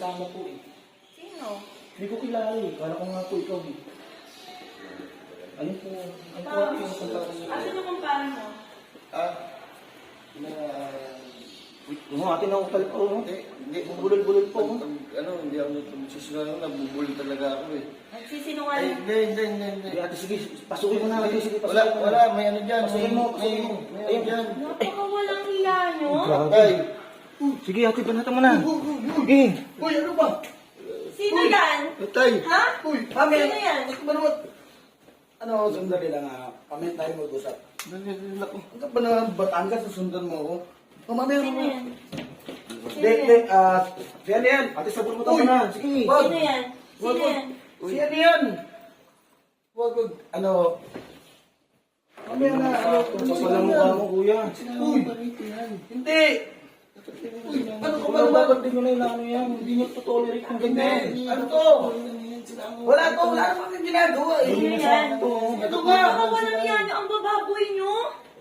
kasama po eh. Sino? Hindi ko kilala eh. Kala ko nga po ikaw eh. Ayun po. Ang po ate yung punta ko. Asa na kumpara mo? Yung ate na ukal po. Hindi. Bulol-bulol po. Hindi ako nagsisinungaling. Nabubulol talaga ako eh. Nagsisinungaling. Hindi. Hindi ate, sige. Pasukin mo na ate. Sige, pasukin mo. Wala. May ano dyan. Pasukin mo. Pasukin mo. Ayun dyan. Napakawalang hiya nyo. Ay. Sige ate, banatan mo na. Sige. Uy, ano ba? Sino yan? Tay. Ha? Uy, Sino yan? ba naman? Ano, sandali lang pamit tayo mag-usap. Nalilila ko. Ano ba naman Batangas susundan mo ako? Mamaya Sino yan? Si ano yan? Ate, sabon mo tayo na. Sige. Sino yan? Sino yan? Si ano yan? Wag. Ano, mamaya na, Sa palang mukha mo, kuya. Uy. hindi. Ano ka ba Kung naman? dapat din nyo na yung yan, hindi nyo to-tolerate yung ganyan. Ano to? Wala namang ginagawa eh. Sino yan? Ano nga? Napakawalang hiya nyo. Ang bababoy nyo.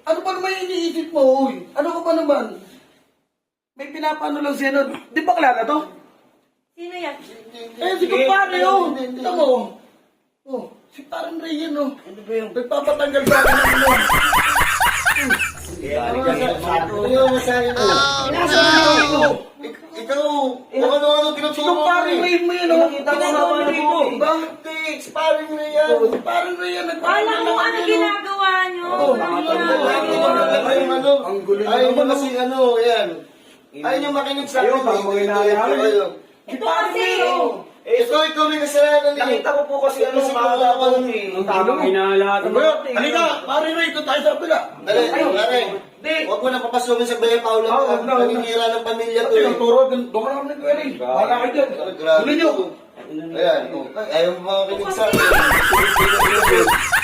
Ano pa naman iniisip mo, uy? Ano ka pa naman? May pinapano lang siya nun. Di ba kilala to? Sino yan? Si kumpare, oh. Ito mo. Oh, si parang Ray yan, oh. Ano ba yung? Nagpapatanggal sa akin ng ano. Ayaw mo sa akin. Ikaw, ano tinuturo mo? Kumpare Ray mo yan, oh. Nakita ko na wala dito. Bakit? Sparring na yan. Si parang Ray yan. Wala mo ano ginagawa nyo. Walang hiya. Ang gulo Ayaw mo kasi yan. Ayaw nyo makinig sa akin. Ito kasi. Ikaw may kasalanan eh. Nakita ko po kasi ano, mga po eh. Ang tamang hinala. Halika, pare Ray, ito tayo sa pila. Dali, pare. Huwag mo na papasukin sa Bea Paula. Nangingira ng pamilya to eh. Turo, doon ka naman nag-Ray. Wala kayo dyan. Grabe. Tuloy nyo. Ayan. Ayaw mo makinig sa akin.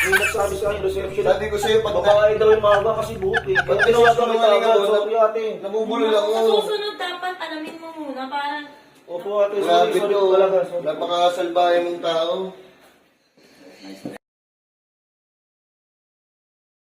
May nagsabi sa akin, reception. Sabi ko sa'yo, pag Baka ay daw yung mahaba kasi buhok eh. Pag tinawagan mo nga Sorry ate. nabubulol ako. Sa susunod dapat alamin mo muna para Opo ate, Grabe sorry to. talaga. Napakasalbahe mong tao.